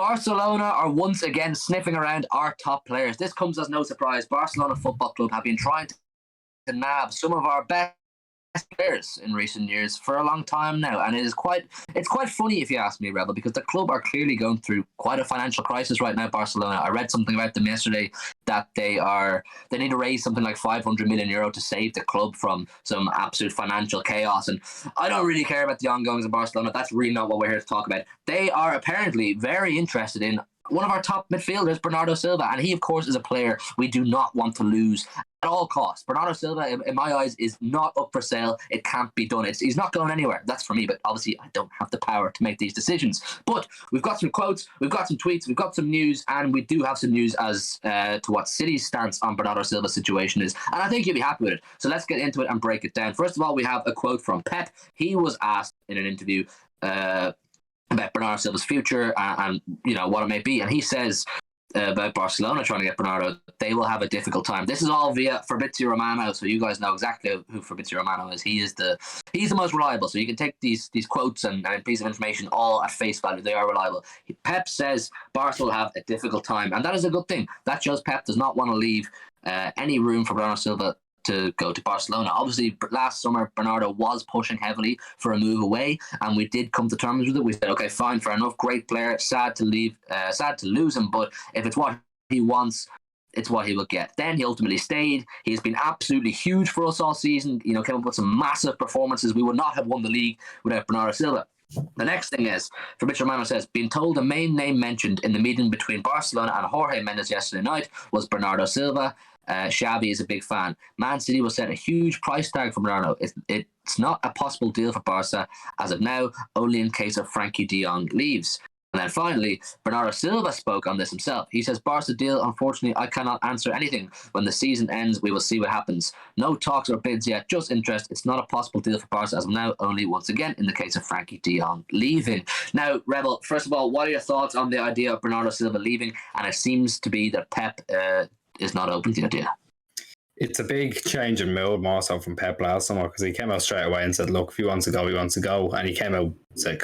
Barcelona are once again sniffing around our top players. This comes as no surprise. Barcelona Football Club have been trying to nab some of our best players in recent years for a long time now, and it's quite funny if you ask me, Rebel, because the club are clearly going through quite a financial crisis right now. Barcelona, I read something about them yesterday that they need to raise something like 500 million euro to save the club from some absolute financial chaos. And I don't really care about the ongoings of Barcelona. That's really not what we're here to talk about. They are apparently very interested in one of our top midfielders, Bernardo Silva, and he, of course, is a player we do not want to lose at all costs. Bernardo Silva, in my eyes, is not up for sale. It can't be done. He's not going anywhere. That's for me, but obviously I don't have the power to make these decisions. But we've got some quotes, we've got some tweets, we've got some news, and we do have some news as to what City's stance on Bernardo Silva's situation is, and I think you'll be happy with it. So let's get into it and break it down. First of all, we have a quote from Pep. He was asked in an interview about Bernardo Silva's future and what it may be, and he says about Barcelona trying to get Bernardo, they will have a difficult time. This is all via Fabrizio Romano, so you guys know exactly who Fabrizio Romano is. He's the most reliable, so you can take these quotes and pieces of information all at face value. They are reliable. Pep says Barca will have a difficult time, and that is a good thing. That shows Pep does not want to leave any room for Bernardo Silva to go to Barcelona. Obviously, last summer, Bernardo was pushing heavily for a move away, and we did come to terms with it. We said, okay, fine, fair enough, great player, sad to lose him, but if it's what he wants, it's what he will get. Then he ultimately stayed. He's been absolutely huge for us all season, came up with some massive performances. We would not have won the league without Bernardo Silva. The next thing is, Fabrizio Romano says, being told the main name mentioned in the meeting between Barcelona and Jorge Mendes yesterday night was Bernardo Silva. Xavi is a big fan. Man City will set a huge price tag for Bernardo. It's not a possible deal for Barca as of now, only in case of Frankie de Jong leaves. And then finally, Bernardo Silva spoke on this himself. He says, Barca deal, unfortunately, I cannot answer anything. When the season ends, we will see what happens. No talks or bids yet, just interest. It's not a possible deal for Barca as of now, only once again in the case of Frankie de Jong leaving. Now, Rebel, first of all, what are your thoughts on the idea of Bernardo Silva leaving? And it seems to be that Pep is not open to the idea. It's a big change in mood more so from Pep last summer, because he came out straight away and said, look, if he wants to go, he wants to go. And he came out, it's like,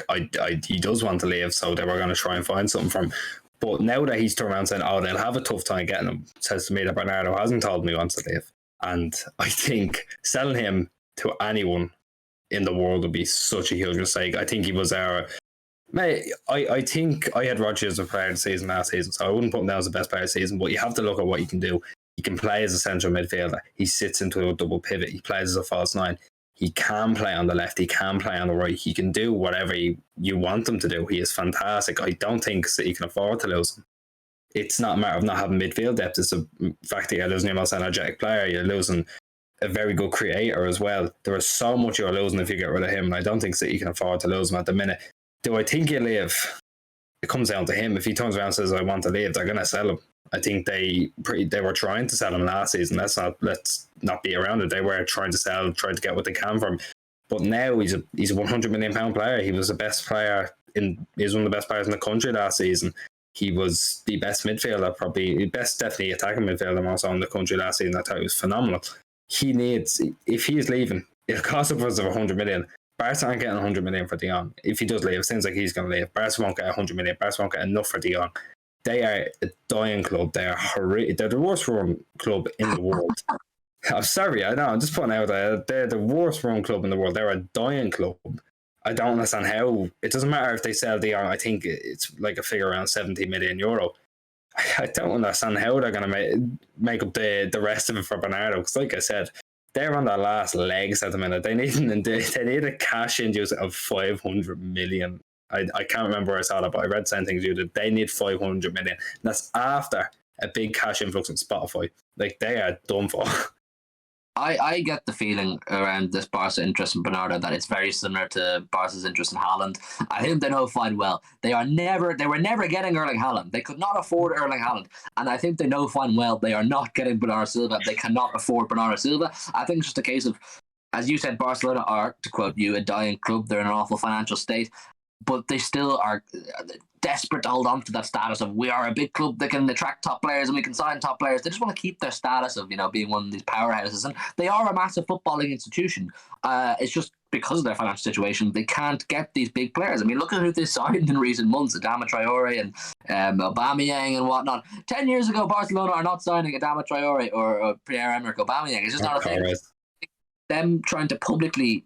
he does want to leave, so they were going to try and find something for him. But now that he's turned around saying, oh, they'll have a tough time getting him, says to me that Bernardo hasn't told me he wants to leave. And I think selling him to anyone in the world would be such a huge mistake. I think he was our... Mate, I think I had Rodgers as a player of the season last season, so I wouldn't put him down as the best player of the season, but you have to look at what he can do. He can play as a central midfielder. He sits into a double pivot. He plays as a false nine. He can play on the left. He can play on the right. He can do whatever you want him to do. He is fantastic. I don't think City can afford to lose him. It's not a matter of not having midfield depth. It's the fact that you're losing your most energetic player. You're losing a very good creator as well. There is so much you're losing if you get rid of him, and I don't think City can afford to lose him at the minute. Do I think he'll leave? It comes down to him. If he turns around and says, I want to leave, they're going to sell him. I think they were trying to sell him last season. Let's not be around it. They were trying to get what they can from him. But now he's a £100 million player. He was the best player he's one of the best players in the country last season. He was the best midfielder, definitely attacking midfielder also in the country last season. I thought he was phenomenal. If he's leaving, it'll cost upwards of 100 million. Barca aren't getting 100 million for de Jong. If he does leave, it seems like he's going to leave. Barca won't get 100 million. Barca won't get enough for de Jong. They are a dying club. They are horrific. They're the worst run club in the world. I'm sorry, I know. I'm just putting out there. They're the worst run club in the world. They're a dying club. I don't understand how. It doesn't matter if they sell de Jong. I think it's like a figure around 70 million euro. I don't understand how they're going to make up the rest of it for Bernardo. Because like I said, they're on their last legs at the minute. They need a cash induce of 500 million. I can't remember where I saw that, but I read something to you that they need 500 million. And that's after a big cash influx in Spotify. Like, they are done for. I get the feeling around this Barca interest in Bernardo that it's very similar to Barca's interest in Haaland. I think they know fine well. They were never getting Erling Haaland. They could not afford Erling Haaland. And I think they know fine well they are not getting Bernardo Silva. They cannot afford Bernardo Silva. I think it's just a case of, as you said, Barcelona are, to quote you, a dying club. They're in an awful financial state. But they still are desperate to hold on to that status of, we are a big club that can attract top players and we can sign top players. They just want to keep their status of, being one of these powerhouses. And they are a massive footballing institution. It's just because of their financial situation, they can't get these big players. I mean, look at who they signed in recent months: Adama Traore and Aubameyang and whatnot. 10 years ago, Barcelona are not signing Adama Traore or Pierre-Emerick Aubameyang. It's just not a thing. Them trying to publicly,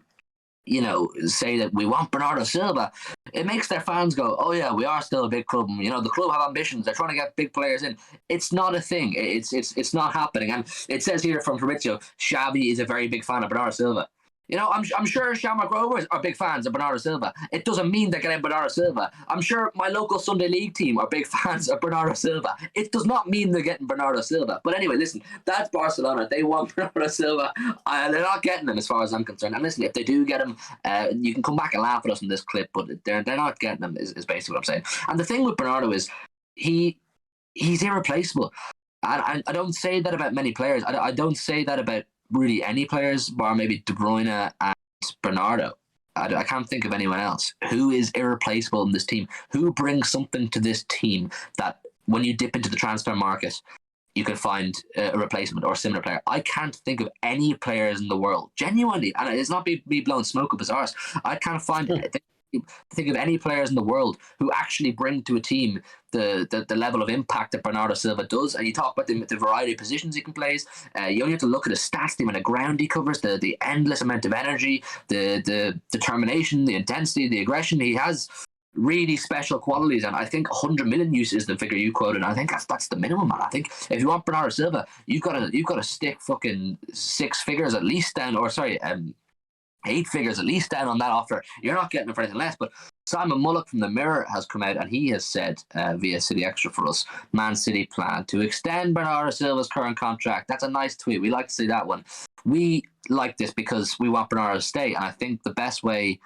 say that we want Bernardo Silva, it makes their fans go, oh yeah, we are still a big club. And, the club have ambitions. They're trying to get big players in. It's not a thing. It's not happening. And it says here from Fabrizio, Xavi is a very big fan of Bernardo Silva. I'm sure Shamrock Rovers are big fans of Bernardo Silva. It doesn't mean they're getting Bernardo Silva. I'm sure my local Sunday League team are big fans of Bernardo Silva. It does not mean they're getting Bernardo Silva. But anyway, listen, that's Barcelona. They want Bernardo Silva. They're not getting him as far as I'm concerned. And listen, if they do get him, you can come back and laugh at us in this clip, but they're not getting him is basically what I'm saying. And the thing with Bernardo is he's irreplaceable. And I don't say that about many players. I don't say that about really any players, bar maybe De Bruyne and Bernardo. I can't think of anyone else who is irreplaceable in this team, who brings something to this team that when you dip into the transfer market, you can find a replacement or a similar player. I can't think of any players in the world, genuinely, and it's not me blowing smoke up his arse. I can't think of any players in the world who actually bring to a team the level of impact that Bernardo Silva does. And you talk about the variety of positions he can play. You only have to look at his stats, the amount of ground he covers, the endless amount of energy, the determination, the intensity, the aggression. He has really special qualities, and I think 100 million use is the figure you quoted. I think that's the minimum, man. I think if you want Bernardo Silva, you've got to stick fucking 6 figures at least down, or sorry, 8 figures at least down on that offer. You're not getting it for anything less. But Simon Mullock from the Mirror has come out and he has said via City Extra for us, Man City plan to extend Bernardo Silva's current contract. That's a nice tweet. We like to see that one. We like this because we want Bernardo to stay, and I think the best way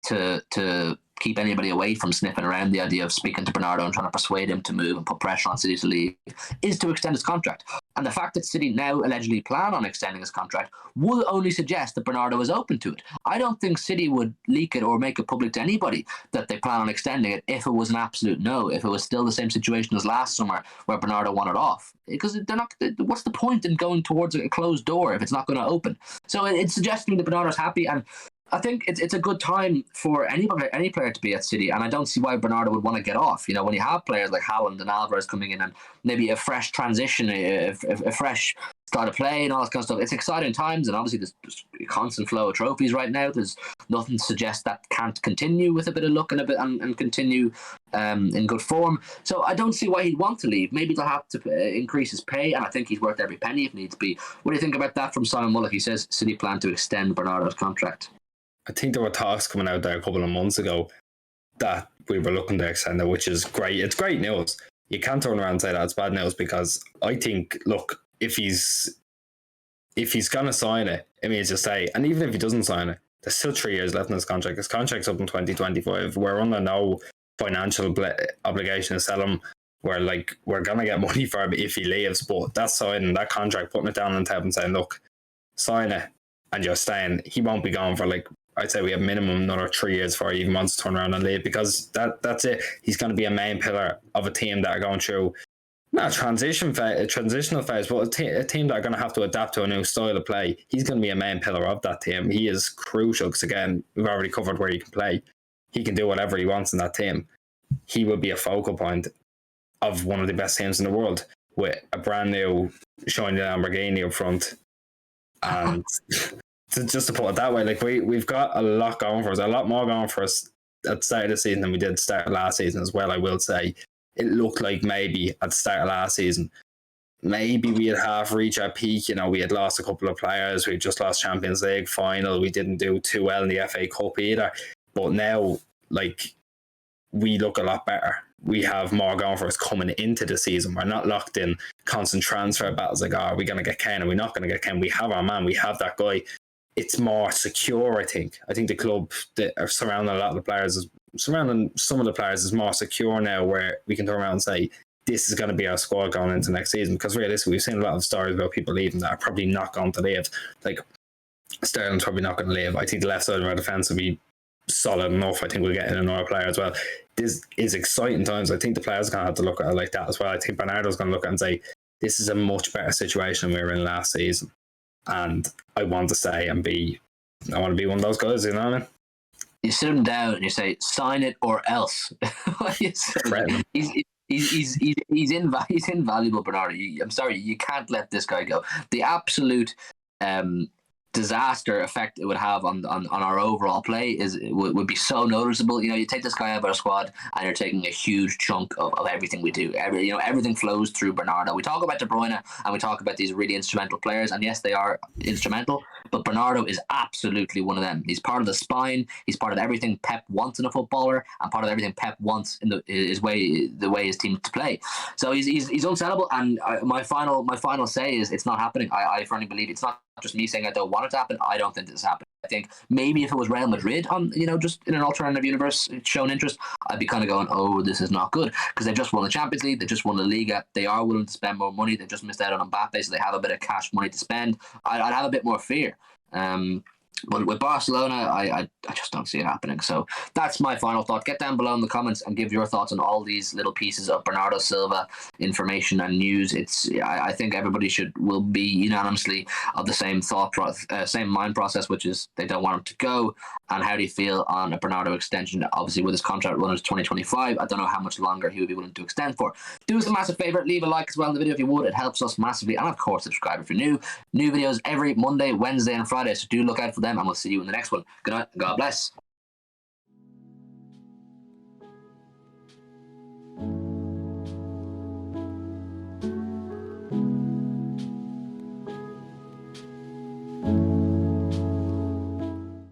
to keep anybody away from sniffing around the idea of speaking to Bernardo and trying to persuade him to move and put pressure on City to leave is to extend his contract. And the fact that City now allegedly plan on extending his contract will only suggest that Bernardo is open to it. I don't think City would leak it or make it public to anybody that they plan on extending it if it was an absolute no, if it was still the same situation as last summer where Bernardo wanted off. Because they're not. What's the point in going towards a closed door if it's not going to open? So it's suggesting that Bernardo's happy, and I think it's a good time for any player to be at City, and I don't see why Bernardo would want to get off. When you have players like Haaland and Alvarez coming in, and maybe a fresh transition, a fresh start of play, and all that kind of stuff. It's exciting times, and obviously there's a constant flow of trophies right now. There's nothing to suggest that can't continue with a bit of luck and continue in good form. So I don't see why he'd want to leave. Maybe they'll have to increase his pay, and I think he's worth every penny if needs be. What do you think about that from Simon Mullock? He says City plan to extend Bernardo's contract. I think there were talks coming out there a couple of months ago that we were looking to extend it, which is great. It's great news. You can't turn around and say that it's bad news, because I think, look, if he's going to sign it, it means to stay. And even if he doesn't sign it, there's still 3 years left in his contract. His contract's up in 2025. We're under no financial obligation to sell him. We're going to get money for him if he leaves. But that signing, that contract, putting it down on the table and saying, look, sign it and you're staying. He won't be gone for I'd say we have minimum another 3 years before he even wants to turn around and leave, because that's it. He's going to be a main pillar of a team that are going through not a transitional phase, but a team that are going to have to adapt to a new style of play. He's going to be a main pillar of that team. He is crucial because, again, we've already covered where he can play. He can do whatever he wants in that team. He will be a focal point of one of the best teams in the world with a brand new shiny Lamborghini up front. And just to put it that way, we've got a lot going for us, a lot more going for us at the start of the season than we did start of last season as well, I will say. It looked like maybe at the start of last season, maybe we had half reached our peak. We had lost a couple of players. We just lost Champions League final. We didn't do too well in the FA Cup either. But now, we look a lot better. We have more going for us coming into the season. We're not locked in constant transfer battles are we going to get Ken? Are we not going to get Ken? We have our man. We have that guy. It's more secure, I think. I think the club that are surrounding some of the players is more secure now, where we can turn around and say, this is going to be our squad going into next season. Because realistically, we've seen a lot of stories about people leaving that are probably not going to leave. Sterling's probably not going to leave. I think the left side of our defence will be solid enough. I think we'll get in another player as well. This is exciting times. I think the players are going to have to look at it like that as well. I think Bernardo's going to look at it and say, this is a much better situation than we were in last season. And I want to stay and be I want to be one of those guys, you know what I mean? You sit him down and you say, "Sign it or else." He's invaluable, Bernardo. I'm sorry, you can't let this guy go. The absolute disaster effect it would have on our overall play would be so noticeable. You know, you take this guy out of our squad and you're taking a huge chunk of everything we do. Everything flows through Bernardo. We talk about De Bruyne and we talk about these really instrumental players, and yes, they are instrumental, but Bernardo is absolutely one of them. He's part of the spine. He's part of everything Pep wants in a footballer, and part of everything Pep wants in the way his team to play. So he's unsellable. And my final say is it's not happening. I firmly believe it's not just me saying I don't want it to happen. I don't think this is happening. I think maybe if it was Real Madrid on, just in an alternative universe shown interest, I'd be kind of going, oh, this is not good, because they've just won the Champions League, they've just won the Liga, they are willing to spend more money, they've just missed out on Mbappe, so they have a bit of cash money to spend. I'd have a bit more fear. But with Barcelona, I just don't see it happening. So that's my final thought. Get down below in the comments and give your thoughts on all these little pieces of Bernardo Silva information and news. I think everybody will be unanimously of the same same mind process, which is they don't want him to go. And how do you feel on a Bernardo extension? Obviously, with his contract running to 2025, I don't know how much longer he would be willing to extend for. Do us a massive favor, leave a like as well in the video if you would. It helps us massively. And of course, subscribe if you're new. New videos every Monday, Wednesday, and Friday. So do look out for them, and we'll see you in the next one. Good night. God bless.